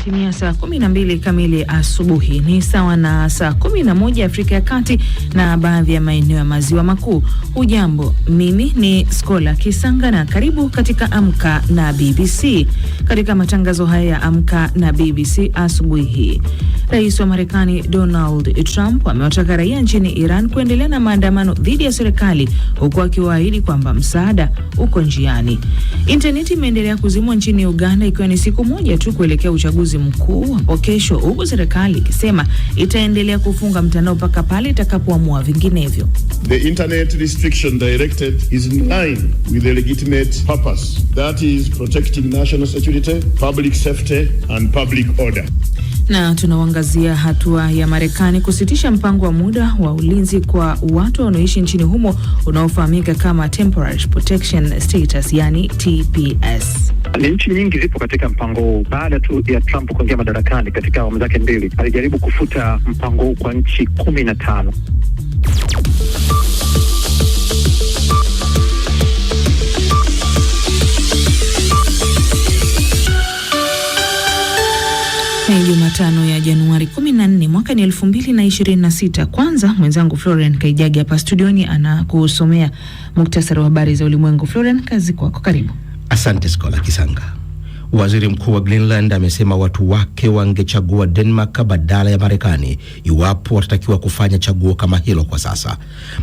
Imetimia saa 12 kamili asubuhi, ni sawa na saa 11 Afrika ya Kati na baadhi ya maeneo ya Maziwa Makuu. Hujambo, mimi ni Skola Kisanga na karibu katika Amka na BBC. Katika matangazo haya ya Amka na BBC asubuhi hii, Rais wa Marekani Donald Trump amewataka raia nchini Iran kuendelea na maandamano dhidi ya serikali, huku akiwaahidi kwamba msaada uko njiani. Interneti imeendelea kuzimwa nchini Uganda ikiwa ni siku moja tu kuelekea uchaguzi mkuu hapo kesho, huku serikali ikisema itaendelea kufunga mtandao mpaka pale itakapoamua vinginevyo. The internet restriction directed is in line with the legitimate purpose, that is protecting national security, public safety and public order. Na tunawangazia hatua ya Marekani kusitisha mpango wa muda wa ulinzi kwa watu wanaoishi nchini humo unaofahamika kama Temporary Protection Status, yani TPS. Ni nchi nyingi zipo katika mpango huu. Baada tu ya Trump kuingia madarakani katika awamu zake mbili, alijaribu kufuta mpango huu kwa nchi 15. Ni Jumatano ya Januari 14 mwaka ni 2026. Kwanza mwenzangu Florian Kaijagi hapa studioni anakusomea muktasari wa habari za ulimwengu. Florian, kazi kwako, karibu. Asante Skola Kisanga. Waziri Mkuu wa Greenland amesema watu wake wangechagua Denmark badala ya Marekani iwapo watatakiwa kufanya chaguo kama hilo kwa sasa.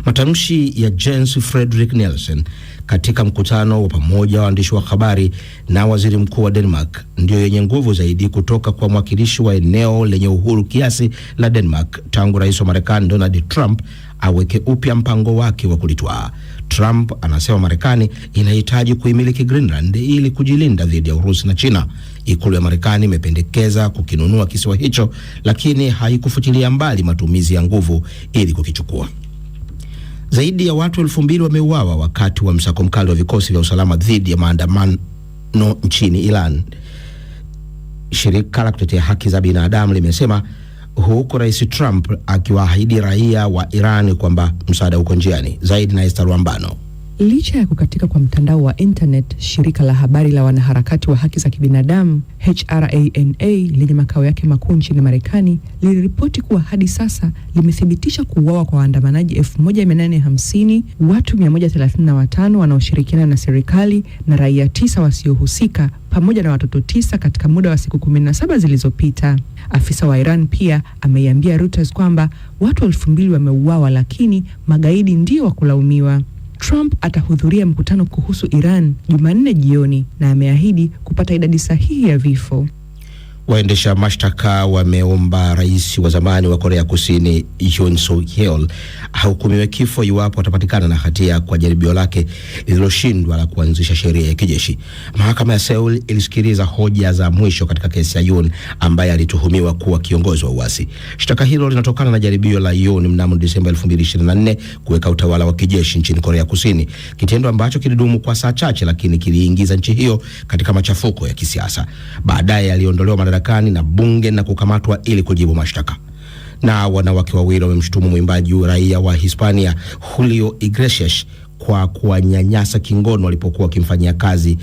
Matamshi ya Jens Frederik Nielsen katika mkutano wa pamoja wa waandishi wa habari na waziri mkuu wa Denmark ndio yenye nguvu zaidi kutoka kwa mwakilishi wa eneo lenye uhuru kiasi la Denmark tangu rais wa Marekani Donald Trump aweke upya mpango wake wa kulitwaa. Trump anasema Marekani inahitaji kuimiliki Greenland ili kujilinda dhidi ya Urusi na China. Ikulu ya Marekani imependekeza kukinunua kisiwa hicho, lakini haikufutilia mbali matumizi ya nguvu ili kukichukua. Zaidi ya watu 2000 wameuawa wakati wa msako mkali wa vikosi vya usalama dhidi ya maandamano nchini Iran. Shirika la kutetea haki za binadamu limesema huko Rais Trump akiwaahidi raia wa Iran kwamba msaada uko njiani. Zaidi na Esther Wambano. Licha ya kukatika kwa mtandao wa internet, shirika la habari la wanaharakati wa haki za kibinadamu HRANA lenye makao yake makuu nchini Marekani liliripoti kuwa hadi sasa limethibitisha kuuawa kwa waandamanaji 1850, watu 135 wanaoshirikiana na serikali na raia 9 wasiohusika pamoja na watoto 9 katika muda wa siku 17 zilizopita. Afisa wa Iran pia ameiambia Reuters kwamba watu 2000 wameuawa, lakini magaidi ndio wa kulaumiwa. Trump atahudhuria mkutano kuhusu Iran Jumanne jioni na ameahidi kupata idadi sahihi ya vifo. Waendesha mashtaka wameomba rais wa zamani wa Korea Kusini Yoon Suk Yeol ahukumiwe kifo iwapo atapatikana na hatia kwa jaribio lake lililoshindwa la kuanzisha sheria ya kijeshi. Mahakama ya Seoul ilisikiliza hoja za mwisho katika kesi ya Yoon ambaye alituhumiwa kuwa kiongozi wa uasi. Shtaka hilo linatokana na jaribio la Yoon mnamo Desemba 2024 kuweka utawala wa kijeshi nchini Korea Kusini, kitendo ambacho kilidumu kwa saa chache lakini kiliingiza nchi hiyo katika machafuko ya kisiasa. Baadaye aliondolewa madarakani na bunge na kukamatwa ili kujibu mashtaka. Na wanawake wawili wamemshutumu mwimbaji raia wa Hispania Julio Iglesias kwa kuwanyanyasa kingono walipokuwa wakimfanyia kazi,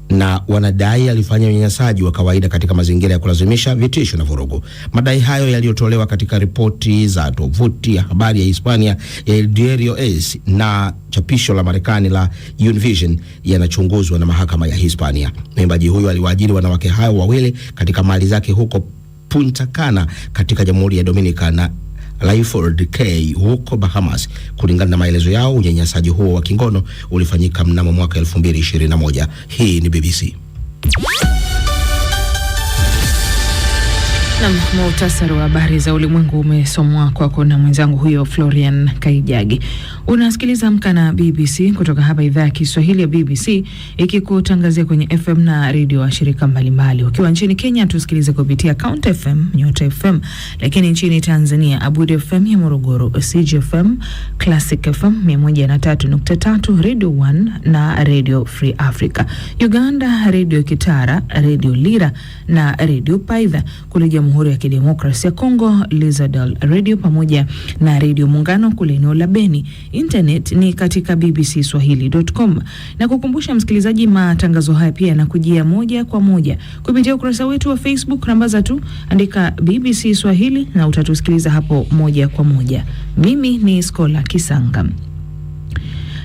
na wanadai alifanya unyanyasaji wa kawaida katika mazingira ya kulazimisha, vitisho na vurugu. Madai hayo yaliyotolewa katika ripoti za tovuti ya habari ya Hispania ya El Diario Es na chapisho la Marekani la Univision yanachunguzwa na mahakama ya Hispania. Mwimbaji huyo aliwaajiri wanawake hao wawili katika mali zake huko Punta Cana katika Jamhuri ya Dominica na Lyford Cay huko Bahamas. Kulingana na maelezo yao, unyanyasaji huo wa kingono ulifanyika mnamo mwaka 2021. Hii ni BBC. Na muhtasari wa habari za ulimwengu umesomwa kwako na mwenzangu huyo Florian Kaijagi. Unasikiliza Amka na BBC kutoka hapa idhaa ya Kiswahili ya BBC ikikutangazia kwenye FM na redio wa shirika mbalimbali. Ukiwa nchini Kenya tusikilize kupitia Count FM, Nyota FM, lakini nchini Tanzania Abudu FM ya Morogoro, CGFM, Classic FM 103.3, Radio 1 na Radio Free Africa. Uganda Radio Kitara, Radio Lira na Radio Paidha. Kule Jamhuri ya Kidemokrasia ya Kongo Lizadal Radio pamoja na Radio Muungano kule eneo la Beni. Internet ni katika bbcswahili.com. Na kukumbusha msikilizaji, matangazo haya pia yanakujia moja kwa moja kupitia ukurasa wetu wa Facebook. Rambaza tu andika BBC Swahili na utatusikiliza hapo moja kwa moja. Mimi ni Skola Kisanga.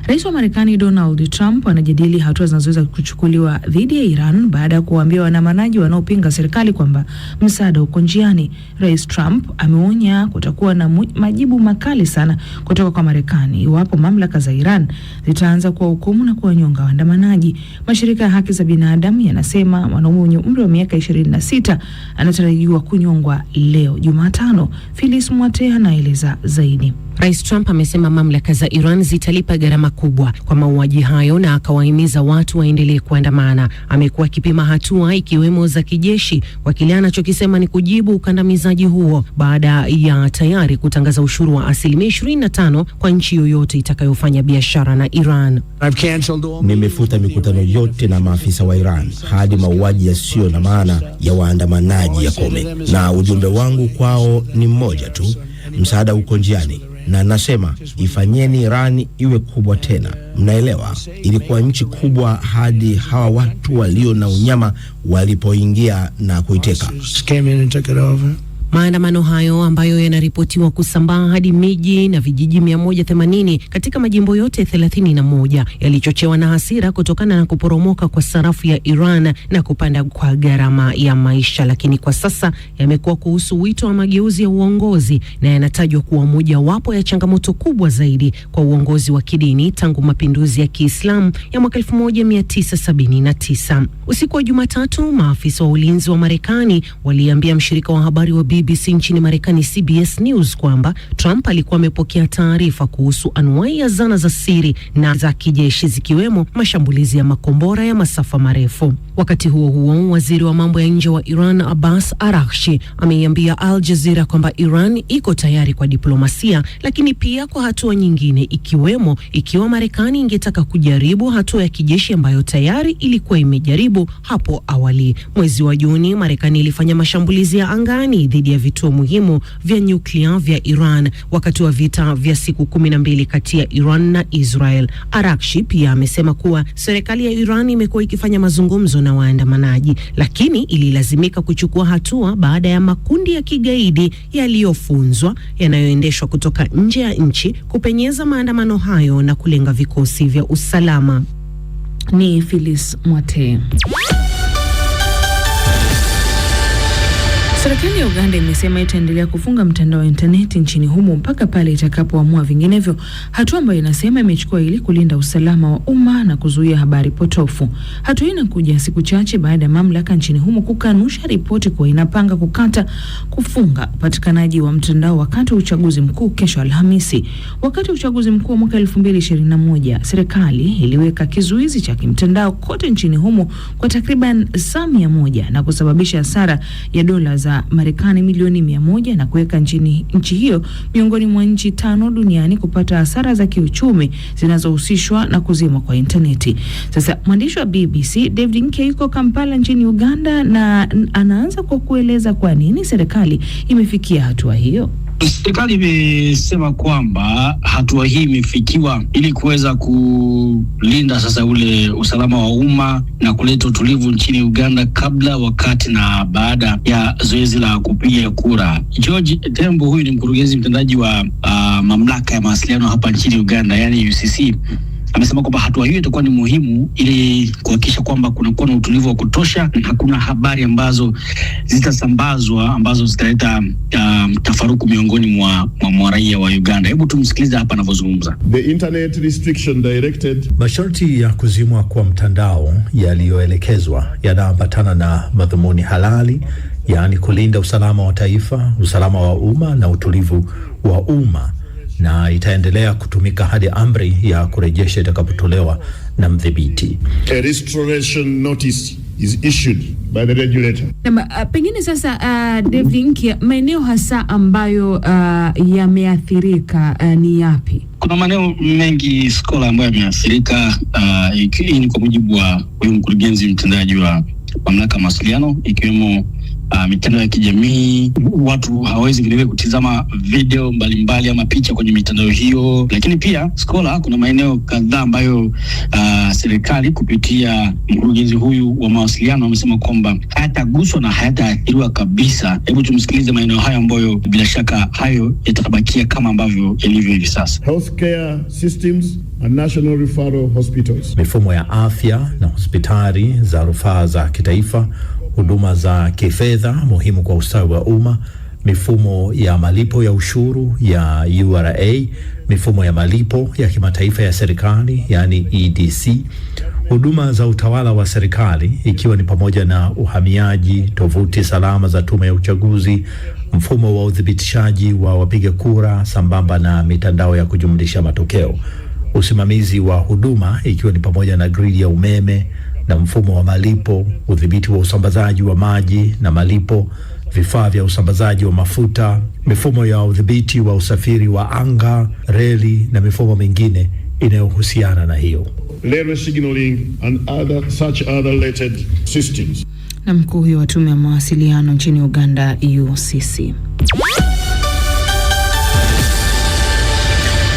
Rais wa Marekani Donald Trump anajadili hatua zinazoweza kuchukuliwa dhidi ya Iran baada ya kuwaambia waandamanaji wanaopinga serikali kwamba msaada uko njiani. Rais Trump ameonya kutakuwa na majibu makali sana kutoka kwa Marekani iwapo mamlaka za Iran zitaanza kuwahukumu na kuwanyonga waandamanaji. Mashirika ya haki za binadamu yanasema mwanaume mwenye umri wa miaka 26 anatarajiwa kunyongwa leo Jumatano. Phyllis Mwate anaeleza zaidi. Rais Trump amesema mamlaka za Iran zitalipa gharama kubwa kwa mauaji hayo na akawahimiza watu waendelee kuandamana. Amekuwa akipima hatua ikiwemo za kijeshi kwa kile anachokisema ni kujibu ukandamizaji huo baada ya tayari kutangaza ushuru wa 25% kwa nchi yoyote itakayofanya biashara na Iran. Nimefuta mikutano yote na maafisa wa Iran hadi mauaji yasiyo na maana ya waandamanaji yakome, na ujumbe wangu kwao ni mmoja tu: msaada uko njiani. Na nasema ifanyeni Iran iwe kubwa tena. Mnaelewa, ilikuwa nchi kubwa hadi hawa watu walio na unyama walipoingia na kuiteka. Maandamano hayo ambayo yanaripotiwa kusambaa hadi miji na vijiji 180 katika majimbo yote 31 yalichochewa na hasira kutokana na kuporomoka kwa sarafu ya Iran na kupanda kwa gharama ya maisha, lakini kwa sasa yamekuwa kuhusu wito wa mageuzi ya uongozi na yanatajwa kuwa moja wapo ya changamoto kubwa zaidi kwa uongozi wa kidini tangu mapinduzi ya Kiislamu ya mwaka 1979. Usiku wa Jumatatu, maafisa wa ulinzi wa Marekani waliambia mshirika wa habari wa BBC nchini Marekani CBS News kwamba Trump alikuwa amepokea taarifa kuhusu anuwai ya zana za siri na za kijeshi zikiwemo mashambulizi ya makombora ya masafa marefu. Wakati huo huo, waziri wa mambo ya nje wa Iran Abbas Araghchi ameiambia Al Jazeera kwamba Iran iko tayari kwa diplomasia, lakini pia kwa hatua nyingine, ikiwemo ikiwa Marekani ingetaka kujaribu hatua ya kijeshi ambayo tayari ilikuwa imejaribu hapo awali. Mwezi wa Juni, Marekani ilifanya mashambulizi ya angani dhidi ya vituo muhimu vya nyuklia vya Iran wakati wa vita vya siku 12 kati ya Iran na Israel. Araghchi pia amesema kuwa serikali ya Iran imekuwa ikifanya mazungumzo na waandamanaji, lakini ililazimika kuchukua hatua baada ya makundi ya kigaidi yaliyofunzwa yanayoendeshwa kutoka nje ya nchi kupenyeza maandamano hayo na kulenga vikosi vya usalama. Ni Phyllis Mwate. Serikali ya Uganda imesema itaendelea kufunga mtandao wa interneti nchini humo mpaka pale itakapoamua vinginevyo, hatua ambayo inasema imechukua ili kulinda usalama wa umma na kuzuia habari potofu. Hatua hii inakuja siku chache baada ya mamlaka nchini humo kukanusha ripoti kuwa inapanga kufunga upatikanaji wa mtandao wakati wa uchaguzi mkuu kesho Alhamisi. Wakati wa uchaguzi mkuu wa mwaka 2021, serikali iliweka kizuizi cha kimtandao kote nchini humo kwa takriban saa 100 na kusababisha hasara ya dola za Marekani milioni 100 na kuweka nchi hiyo miongoni mwa nchi 5 duniani kupata hasara za kiuchumi zinazohusishwa na kuzima kwa interneti. Sasa mwandishi wa BBC David Nkei yuko Kampala nchini Uganda na anaanza kwa kueleza kwa nini serikali imefikia hatua hiyo. Serikali imesema kwamba hatua hii imefikiwa ili kuweza kulinda sasa ule usalama wa umma na kuleta utulivu nchini Uganda kabla, wakati na baada ya zoezi la kupiga kura. George Tembo, huyu ni mkurugenzi mtendaji wa mamlaka ya mawasiliano hapa nchini Uganda, yani UCC, amesema kwamba hatua hiyo itakuwa ni muhimu ili kuhakikisha kwamba kunakuwa na utulivu wa kutosha na hakuna habari ambazo zitasambazwa ambazo zitaleta tafaruku miongoni mwa raia wa Uganda. Hebu tumsikilize hapa anavyozungumza. The Internet Restriction Directed. Masharti ya kuzimwa kwa mtandao yaliyoelekezwa yanaambatana na madhumuni halali, yaani kulinda usalama wa taifa, usalama wa umma na utulivu wa umma, na itaendelea kutumika hadi amri ya kurejesha itakapotolewa na mdhibiti. A restoration notice is issued by the regulator. Pengine sasa David, maeneo hasa ambayo yameathirika ni yapi? Kuna maeneo mengi Skola ambayo yameathirika, hii ni kwa mujibu wa huyu mkurugenzi mtendaji wa mamlaka ya mawasiliano, ikiwemo mitandao ya kijamii. Watu hawawezi vile kutizama video mbalimbali ama picha kwenye mitandao hiyo. Lakini pia Scholar, kuna maeneo kadhaa ambayo serikali kupitia mkurugenzi huyu wa mawasiliano wamesema kwamba hayataguswa na hayataathiriwa kabisa. Hebu tumsikilize maeneo hayo ambayo bila shaka hayo yatabakia kama ambavyo yalivyo hivi sasa. Healthcare systems and national referral hospitals. Mifumo ya afya na hospitali za rufaa za kitaifa, huduma za kifedha muhimu kwa ustawi wa umma, mifumo ya malipo ya ushuru ya URA, mifumo ya malipo ya kimataifa ya serikali yani EDC, huduma za utawala wa serikali ikiwa ni pamoja na uhamiaji, tovuti salama za tume ya uchaguzi, mfumo wa udhibitishaji wa wapiga kura sambamba na mitandao ya kujumlisha matokeo, usimamizi wa huduma ikiwa ni pamoja na gridi ya umeme na mfumo wa malipo, udhibiti wa usambazaji wa maji na malipo, vifaa vya usambazaji wa mafuta, mifumo ya udhibiti wa usafiri wa anga, reli na mifumo mingine inayohusiana na hiyo. Railway signaling and such other related systems. Na mkuu huyo wa tume ya mawasiliano nchini Uganda UCC.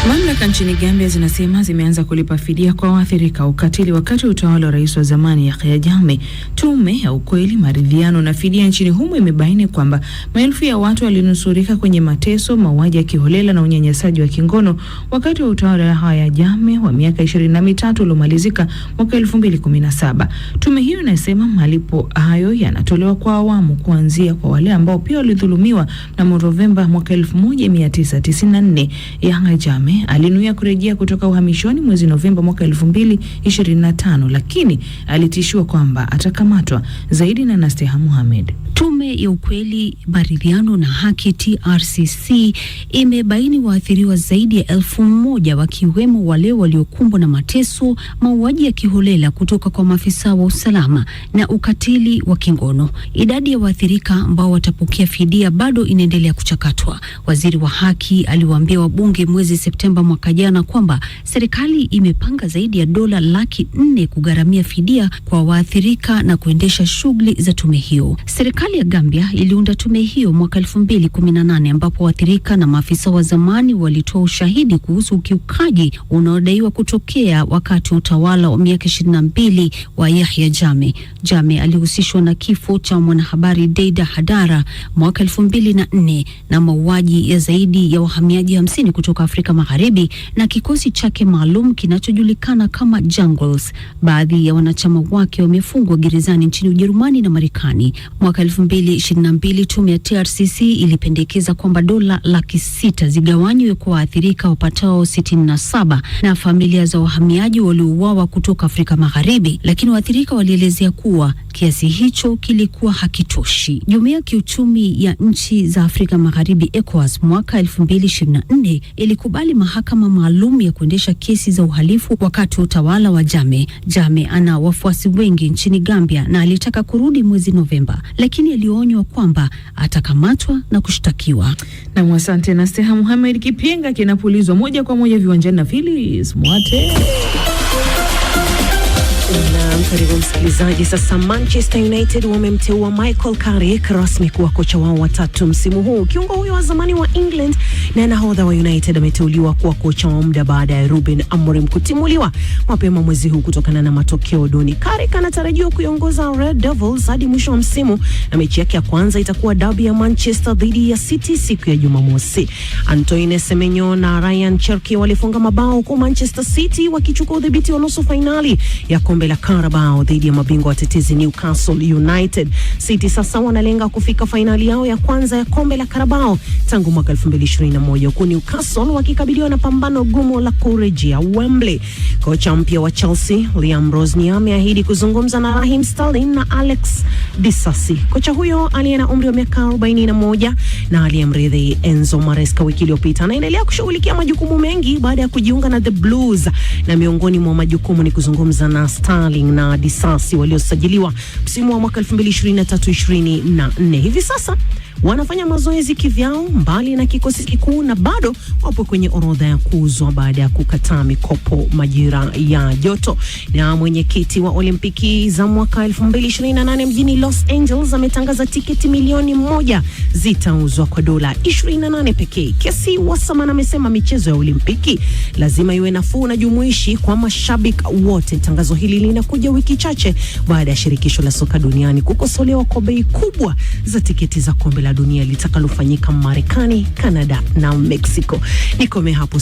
Mamlaka nchini Gambia zinasema zimeanza kulipa fidia kwa waathirika ukatili wakati wa utawala wa rais wa zamani Yahya Jammeh. Tume ya ukweli, maridhiano na fidia nchini humo imebaini kwamba maelfu ya watu walinusurika kwenye mateso, mauaji ya kiholela na unyanyasaji wa kingono wakati wa utawala wa Yahya Jammeh wa miaka 23 uliomalizika mwaka 2017. Tume hiyo inasema malipo hayo yanatolewa kwa awamu kuanzia kwa wale ambao pia walidhulumiwa mnamo Novemba mwaka 1994. Yahya Jammeh alinuia kurejea kutoka uhamishoni mwezi Novemba mwaka 2025, lakini alitishiwa kwamba atakamatwa. Zaidi na Nasteha Mohamed. Tume ya ukweli, maridhiano na haki TRCC imebaini waathiriwa zaidi ya 1000 wakiwemo wale waliokumbwa na mateso, mauaji ya kiholela kutoka kwa maafisa wa usalama na ukatili wa kingono. Idadi ya waathirika ambao watapokea fidia bado inaendelea kuchakatwa. Waziri wa haki aliwaambia wabunge mwezi Septemba mwaka jana kwamba serikali imepanga zaidi ya dola 400,000 kugharamia fidia kwa waathirika na kuendesha shughuli za tume hiyo. Serikali ya Gambia iliunda tume hiyo mwaka 2018 ambapo waathirika na maafisa wa zamani walitoa ushahidi kuhusu ukiukaji unaodaiwa kutokea wakati wa utawala wa miaka 22 wa Yahya Jammeh. Jammeh alihusishwa na kifo cha mwanahabari Deida Hadara mwaka 2004 na mauaji ya zaidi ya wahamiaji 50 kutoka Afrika Magharibi na kikosi chake maalum kinachojulikana kama Jungles. Baadhi ya wanachama wake wamefungwa gerezani nchini Ujerumani na Marekani. Mwaka 2022 tume ya TRCC ilipendekeza kwamba dola 600,000 zigawanywe kwa waathirika wapatao 67 na familia za wahamiaji waliouawa kutoka Afrika Magharibi, lakini waathirika walielezea kuwa kiasi hicho kilikuwa hakitoshi. Jumuiya ya kiuchumi ya nchi za Afrika Magharibi ECOWAS mwaka 2024 ilikubali mahakama maalum ya kuendesha kesi za uhalifu wakati wa utawala wa Jammeh. Jammeh ana wafuasi wengi nchini Gambia na alitaka kurudi mwezi Novemba, lakini alionywa kwamba atakamatwa na kushtakiwa. Na asante na Nasteha Mohamed. Kipenga kinapulizwa moja kwa moja viwanjani na Phyllis Mwate. Karibu msikilizaji. Sasa Manchester United wamemteua Michael Carrick rasmi kuwa kocha wao wa 3 msimu huu. Kiungo huyo wa zamani wa England na nahodha wa United ameteuliwa kuwa kocha wa muda baada ya Ruben Amorim kutimuliwa mapema mwezi huu kutokana na matokeo duni. Carrick anatarajiwa kuiongoza Red Devils hadi mwisho wa msimu na mechi yake ya kwanza itakuwa derby ya Manchester dhidi ya City siku ya Jumamosi. Antoine Semenyo na Ryan Cherki walifunga mabao kwa Manchester City wakichukua udhibiti wa nusu finali ya kombe la Carabao dhidi ya mabingwa watetezi Newcastle United. City sasa wanalenga kufika finali yao ya kwanza ya kombe la Carabao tangu mwaka 2021, huku Newcastle wakikabiliwa na pambano gumu la kurejea Wembley. Kocha mpya wa Chelsea Liam Rosnier ameahidi kuzungumza na Raheem Sterling na Alex Disasi. Kocha huyo aliye na umri wa miaka 41 na aliyemrithi Enzo Maresca wiki iliyopita anaendelea kushughulikia majukumu mengi baada ya kujiunga na The Blues, na miongoni mwa majukumu ni kuzungumza na Sterling na Disasi waliosajiliwa msimu wa mwaka 2023-24. Hivi sasa wanafanya mazoezi kivyao mbali na kikosi kikuu na bado wapo kwenye orodha ya kuuzwa baada ya kukataa mikopo majira ya joto. Na mwenyekiti wa Olimpiki za mwaka 2028 mjini Los Angeles ametangaza tiketi milioni 1 zitauzwa kwa dola 28 pekee. Kesi Wasserman amesema michezo ya Olimpiki lazima iwe nafuu na jumuishi kwa mashabiki wote. Tangazo hili linakuja wiki chache baada ya shirikisho la soka duniani kukosolewa kwa bei kubwa za tiketi za kombe la dunia litakalofanyika Marekani, Canada na Mexico. Nikome hapo.